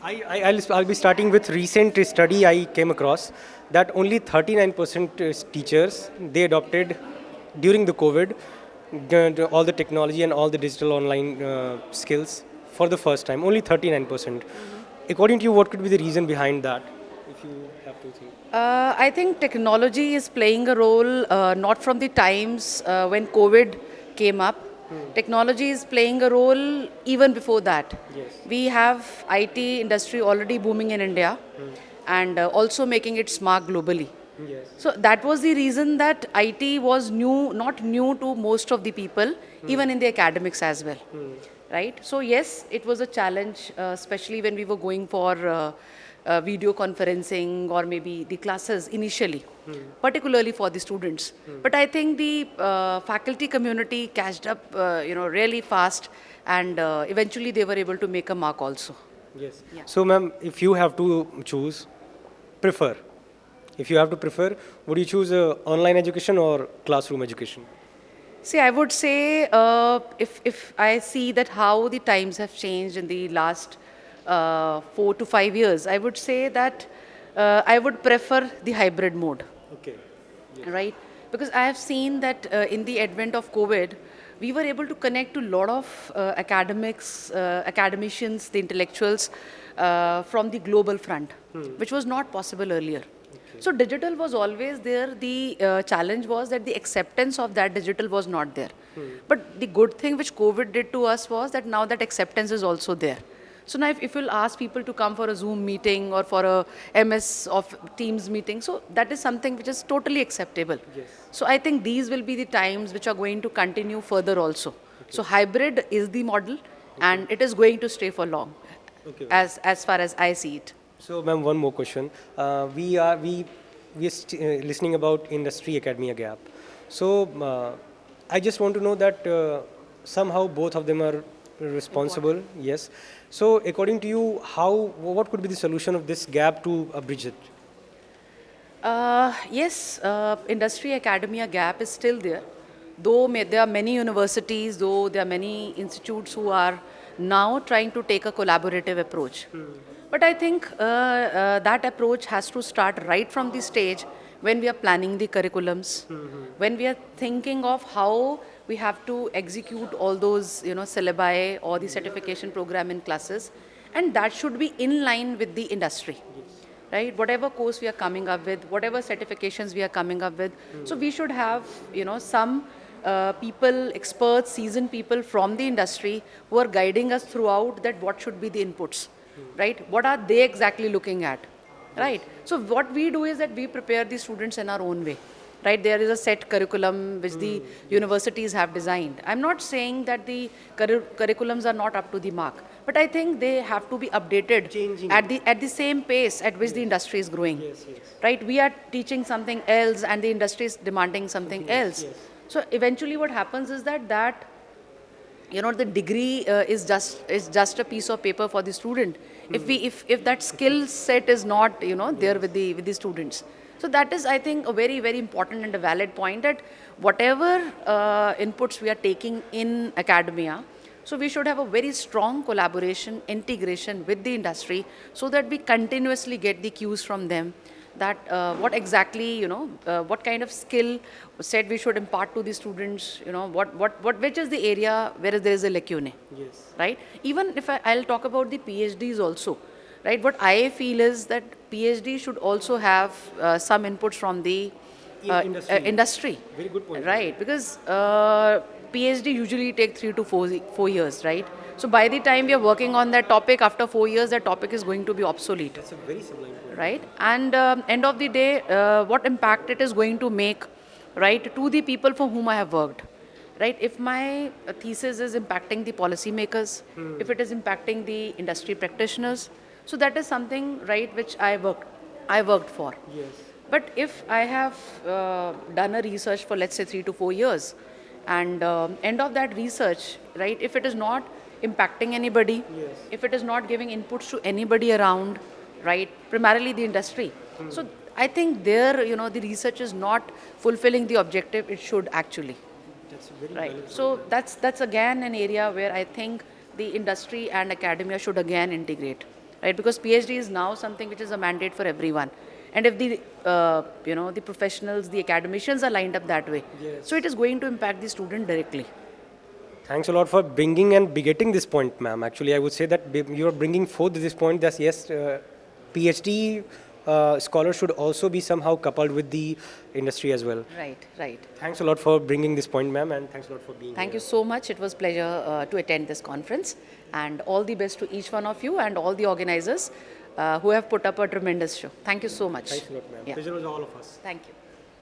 I'll be starting with recent study I came across that only 39% teachers they adopted during the COVID all the technology and all the digital online skills for the first time. Only 39%. According to you, what could be the reason behind that? If you have to think. I think technology is playing a role not from the times when COVID came up. Technology is playing a role even before that. Yes. We have IT industry already booming in India and also making its mark globally. Yes. So that was the reason that IT was new, not new to most of the people, even in the academics as well. Right? So yes, it was a challenge, especially when we were going for video conferencing or maybe the classes initially, particularly for the students. But I think the faculty community catched up, really fast, and eventually they were able to make a mark also. Yes. Yeah. So, ma'am, if you have to choose, prefer. If you have to prefer, would you choose online education or classroom education? See, I would say if I see that how the times have changed in the last 4 to 5 years, I would say that I would prefer the hybrid mode, Okay. right? Because I have seen that in the advent of COVID, we were able to connect to a lot of academicians, the intellectuals from the global front, which was not possible earlier. So digital was always there. The challenge was that the acceptance of that digital was not there. But the good thing which COVID did to us was that now that acceptance is also there. So now if you'll ask people to come for a Zoom meeting or for a MS of Teams meeting, so that is something which is totally acceptable. Yes. So I think these will be the times which are going to continue further also. So hybrid is the model and it is going to stay for long Okay. as far as I see it. So, ma'am, one more question. We are listening about industry academia gap. So, I just want to know that somehow both of them are responsible. Yes. So, according to you, what could be the solution of this gap to bridge it? Yes, industry academia gap is still there. Though there are many universities, though there are many institutes who are now trying to take a collaborative approach. But I think that approach has to start right from the stage when we are planning the curriculums, when we are thinking of how we have to execute all those syllabi or the certification program in classes, and that should be in line with the industry, right? Whatever course we are coming up with, whatever certifications we are coming up with. So we should have, some people, experts, seasoned people from the industry who are guiding us throughout that what should be the inputs, right? What are they exactly looking at, right? So what we do is that we prepare the students in our own way. Right, there is a set curriculum which the universities have designed. I'm not saying that the curriculums are not up to the mark, but I think they have to be updated Changing. at the same pace at which the industry is growing. Yes, yes. Right, we are teaching something else and the industry is demanding something else. yes. So eventually what happens is that the degree is just a piece of paper for the student if that skill set is not there with the students. So that is, I think, a very very important and a valid point, that whatever inputs we are taking in academia, so we should have a very strong collaboration, integration with the industry, so that we continuously get the cues from them that what exactly, what kind of skill set we should impart to the students, which is the area where there is a lacune, Yes. right? Even if I'll talk about the PhDs also, right? What I feel is that PhD should also have some inputs from the industry, Very good point. right? Because PhD usually take 3 to 4 years, right? So by the time we are working on that topic, after 4 years, that topic is going to be obsolete, That's a very sublime point. right? And end of the day, what impact it is going to make, right, to the people for whom I have worked, right? If my thesis is impacting the policymakers, if it is impacting the industry practitioners, so that is something, right, which I worked for. Yes. But if I have done a research for, let's say, 3 to 4 years, and end of that research, right, if it is not impacting anybody, Yes. if it is not giving inputs to anybody around, right, primarily the industry, so I think there, the research is not fulfilling the objective it should actually, That's a very right? valid So that's again an area where I think the industry and academia should again integrate. right? Because PhD is now something which is a mandate for everyone. And if the, the professionals, the academicians are lined up that way, so it is going to impact the student directly. Thanks a lot for bringing and begetting this point, ma'am. Actually, I would say that you are bringing forth this point that yes, PhD scholars should also be somehow coupled with the industry as well. Right, right. Thanks a lot for bringing this point, ma'am, and thanks a lot for being Thank you here. so much. It was pleasure to attend this conference, and all the best to each one of you and all the organizers who have put up a tremendous show. Thank you so much. Thanks a lot, ma'am. Yeah. Pleasure was all of us. Thank you.